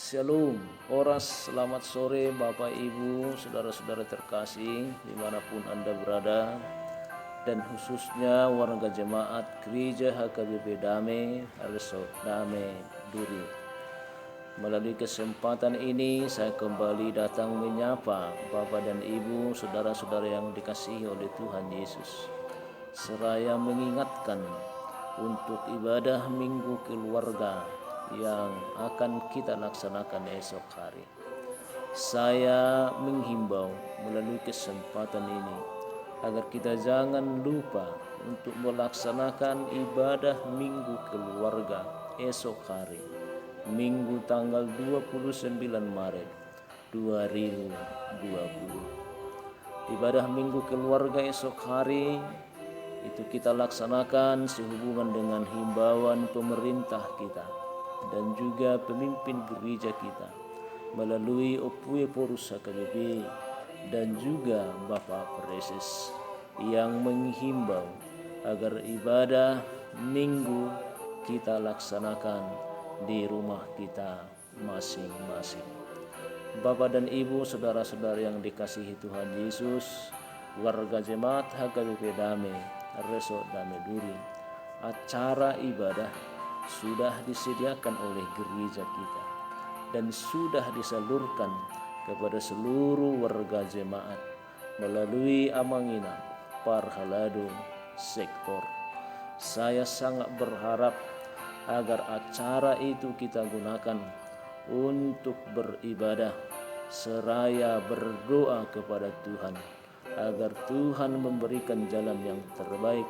Shalom, oras selamat sore Bapak Ibu, saudara-saudara terkasih dimanapun Anda berada, dan khususnya warga jemaat Gereja HKBP Damai, Resort Damai Duri. Melalui kesempatan ini saya kembali datang menyapa Bapak dan Ibu, saudara-saudara yang dikasihi oleh Tuhan Yesus, seraya mengingatkan untuk ibadah Minggu Keluarga yang akan kita laksanakan esok hari. Saya menghimbau melalui kesempatan ini agar kita jangan lupa untuk melaksanakan ibadah Minggu Keluarga esok hari, Minggu tanggal 29 Maret 2020. Ibadah Minggu Keluarga esok hari itu kita laksanakan sehubungan dengan himbauan pemerintah kita dan juga pemimpin gereja kita melalui Opue Porus HKBP dan juga Bapak Preses yang menghimbau agar ibadah Minggu kita laksanakan di rumah kita masing-masing. Bapak dan Ibu, saudara-saudara yang dikasihi Tuhan Yesus, warga jemaat HKBP Damai, Resort Damai Duri, acara ibadah sudah disediakan oleh gereja kita dan sudah disalurkan kepada seluruh warga jemaat melalui Amangina Parhalado sektor. Saya sangat berharap agar acara itu kita gunakan untuk beribadah seraya berdoa kepada Tuhan agar Tuhan memberikan jalan yang terbaik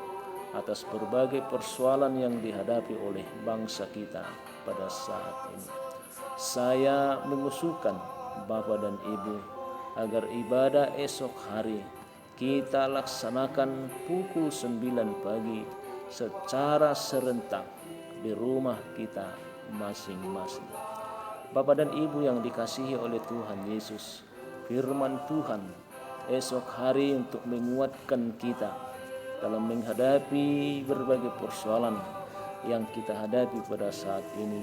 atas berbagai persoalan yang dihadapi oleh bangsa kita pada saat ini. Saya mengusulkan Bapak dan Ibu agar ibadah esok hari kita laksanakan pukul 9 pagi secara serentak di rumah kita masing-masing. Bapak dan Ibu yang dikasihi oleh Tuhan Yesus, firman Tuhan esok hari untuk menguatkan kita dalam menghadapi berbagai persoalan yang kita hadapi pada saat ini.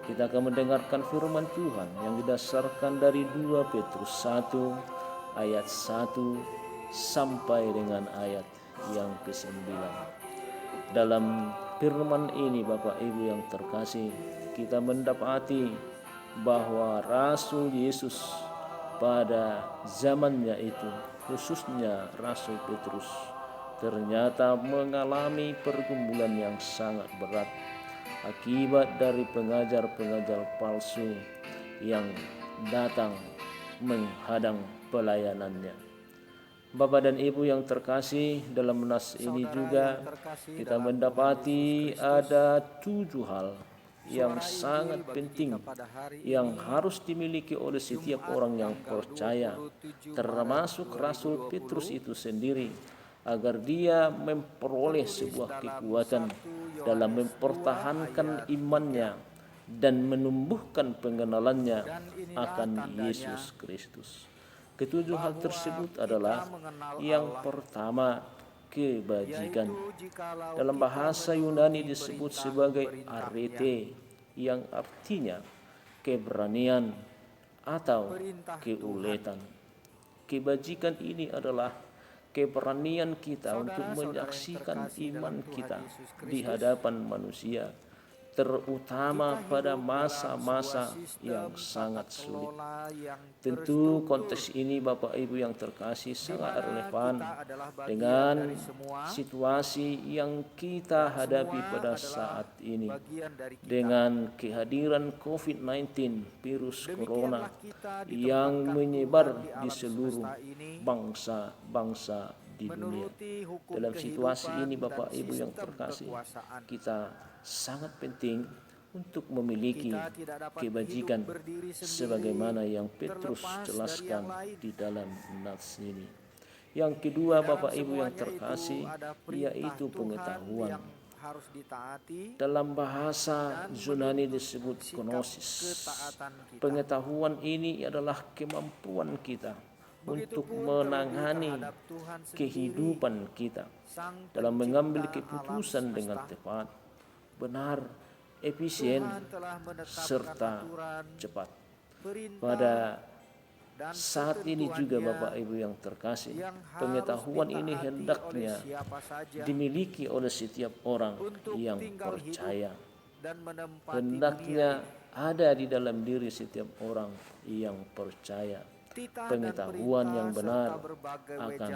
Kita akan mendengarkan firman Tuhan yang didasarkan dari 2 Petrus 1 ayat 1 sampai dengan ayat yang ke-9. Dalam firman ini Bapak Ibu yang terkasih, kita mendapati bahwa Rasul Yesus pada zamannya itu, khususnya Rasul Petrus, ternyata mengalami pergumulan yang sangat berat akibat dari pengajar-pengajar palsu yang datang menghadang pelayanannya. Bapak dan Ibu yang terkasih, dalam nas ini juga kita mendapati ada 7 hal yang sangat penting yang harus dimiliki oleh setiap orang yang percaya, termasuk Rasul Petrus itu sendiri, agar dia memperoleh sebuah kekuatan dalam mempertahankan imannya dan menumbuhkan pengenalannya akan Yesus Kristus. Ketujuh hal tersebut adalah yang pertama, kebajikan. Dalam bahasa Yunani disebut sebagai arete, yang artinya keberanian atau keuletan. Kebajikan ini adalah keberanian kita untuk menyaksikan iman kita di hadapan manusia, terutama pada masa-masa yang sangat sulit. Tentu konteks ini Bapak Ibu yang terkasih sangat relevan dengan situasi yang kita hadapi pada saat ini, dengan kehadiran COVID-19 virus corona yang menyebar di seluruh bangsa-bangsa di dunia. Dalam situasi ini Bapak Ibu yang terkasih, kita sangat penting untuk memiliki kebajikan sebagaimana yang Petrus jelaskan di dalam nats ini. Yang kedua Bapak Ibu yang terkasih, yaitu pengetahuan. Dalam bahasa Yunani disebut gnosis. Pengetahuan ini adalah kemampuan kita untuk menangani kehidupan kita dalam mengambil keputusan dengan tepat, benar, efisien, serta cepat. Pada saat ini juga Bapak Ibu yang terkasih, pengetahuan ini hendaknya dimiliki oleh setiap orang yang percaya. Hendaknya ada di dalam diri setiap orang yang percaya pengetahuan yang benar akan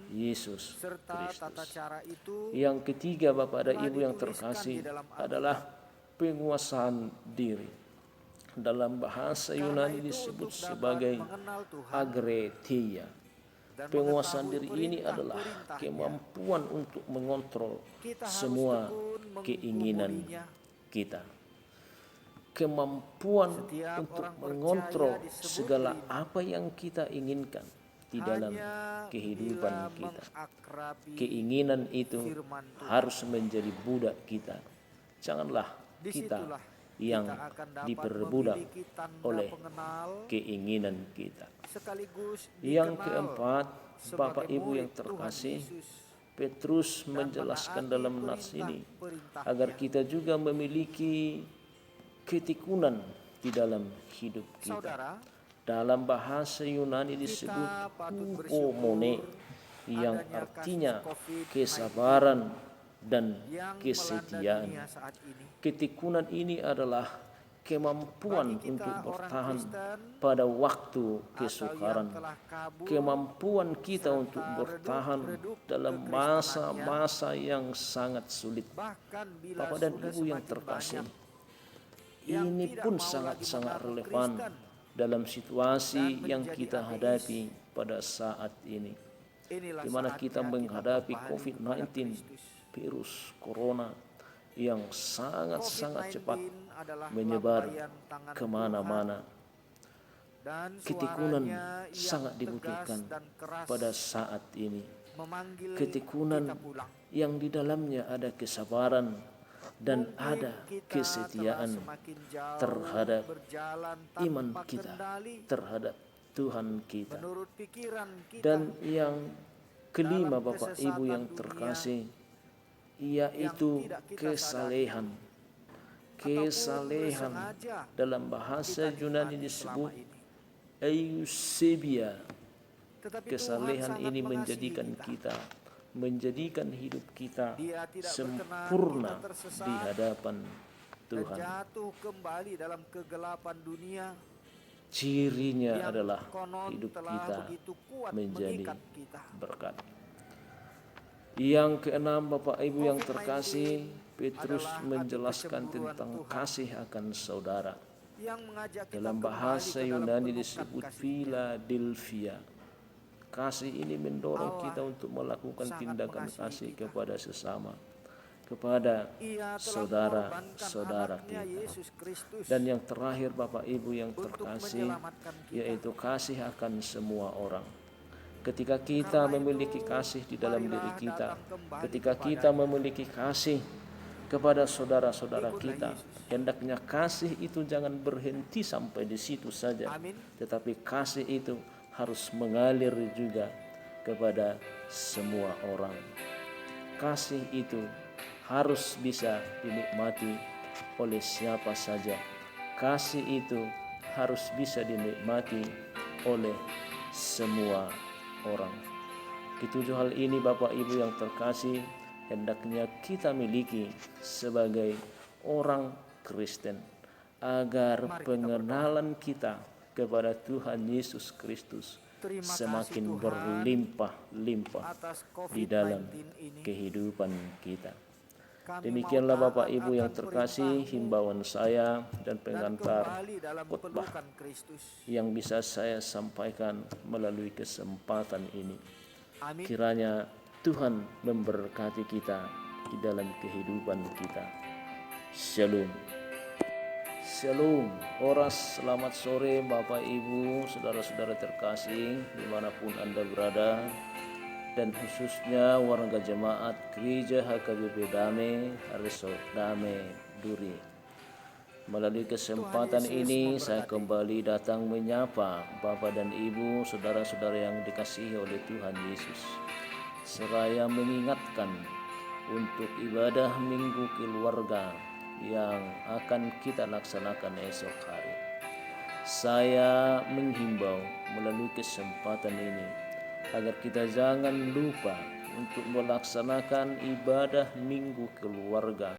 Yesus Kristus. Yang ketiga Bapak dan Ibu yang terkasih adalah penguasaan diri. Dalam bahasa Yunani disebut sebagai agretheia. Penguasaan diri ini adalah kemampuan untuk mengontrol semua keinginan kita. Kemampuan untuk mengontrol segala apa yang kita inginkan di dalam kehidupan kita. Keinginan itu harus menjadi budak kita. Janganlah kita yang diperbudak oleh keinginan kita. Yang keempat, Bapak Ibu yang terkasih, Petrus menjelaskan dalam nats ini agar kita juga memiliki ketekunan di dalam hidup kita. Dalam bahasa Yunani disebut hupomone, yang artinya kesabaran dan kesetiaan. Ketekunan ini adalah kemampuan untuk bertahan pada waktu kesukaran, kemampuan kita untuk bertahan dalam masa-masa yang sangat sulit. Bapak dan Ibu yang terkasih, ini pun sangat-sangat relevan dalam situasi yang kita hadapi pada saat ini, di mana kita menghadapi COVID-19, virus corona yang sangat-sangat cepat menyebar kemana-mana. Ketekunan sangat dibutuhkan pada saat ini. Ketekunan yang di dalamnya ada kesabaran dan ada kesetiaan terhadap iman kita, terhadap Tuhan kita. Dan yang kelima Bapak Ibu yang terkasih, yaitu kesalehan. Kesalehan dalam bahasa Yunani disebut eusebia. Kesalehan ini menjadikan hidup kita sempurna di hadapan Tuhan. Cirinya adalah hidup kita menjadi berkat. Yang keenam Bapak Ibu yang terkasih, Petrus menjelaskan tentang kasih akan saudara. Dalam bahasa Yunani disebut Philadelphia. Kasih ini mendorong kita untuk melakukan tindakan kasih kepada sesama, kepada saudara-saudara kita. Dan yang terakhir Bapak Ibu yang terkasih, yaitu kasih akan semua orang. Ketika kita memiliki kasih di dalam diri kita, ketika kita memiliki kasih kepada saudara-saudara kita, hendaknya kasih itu jangan berhenti sampai di situ saja, tetapi kasih itu harus mengalir juga kepada semua orang. Kasih itu harus bisa dinikmati oleh siapa saja. Kasih itu harus bisa dinikmati oleh semua orang. Ketujuh hal ini Bapak Ibu yang terkasih hendaknya kita miliki sebagai orang Kristen, agar pengenalan kita kepada Tuhan Yesus Kristus semakin berlimpah-limpah di dalam kehidupan kita. Demikianlah Bapak Ibu yang terkasih, himbauan saya dan pengantar khotbah yang bisa saya sampaikan melalui kesempatan ini. Kiranya Tuhan memberkati kita di dalam kehidupan kita. Shalom. Shalom. Oras, selamat sore Bapak Ibu, saudara-saudara terkasih dimanapun Anda berada, dan khususnya warga jemaat Gereja HKBP Damai Reso Damai Duri. Melalui kesempatan ini saya kembali datang menyapa Bapak dan Ibu, saudara-saudara yang dikasihi oleh Tuhan Yesus, seraya mengingatkan untuk ibadah Minggu Keluarga yang akan kita laksanakan esok hari. Saya menghimbau melalui kesempatan ini agar kita jangan lupa untuk melaksanakan ibadah minggu keluarga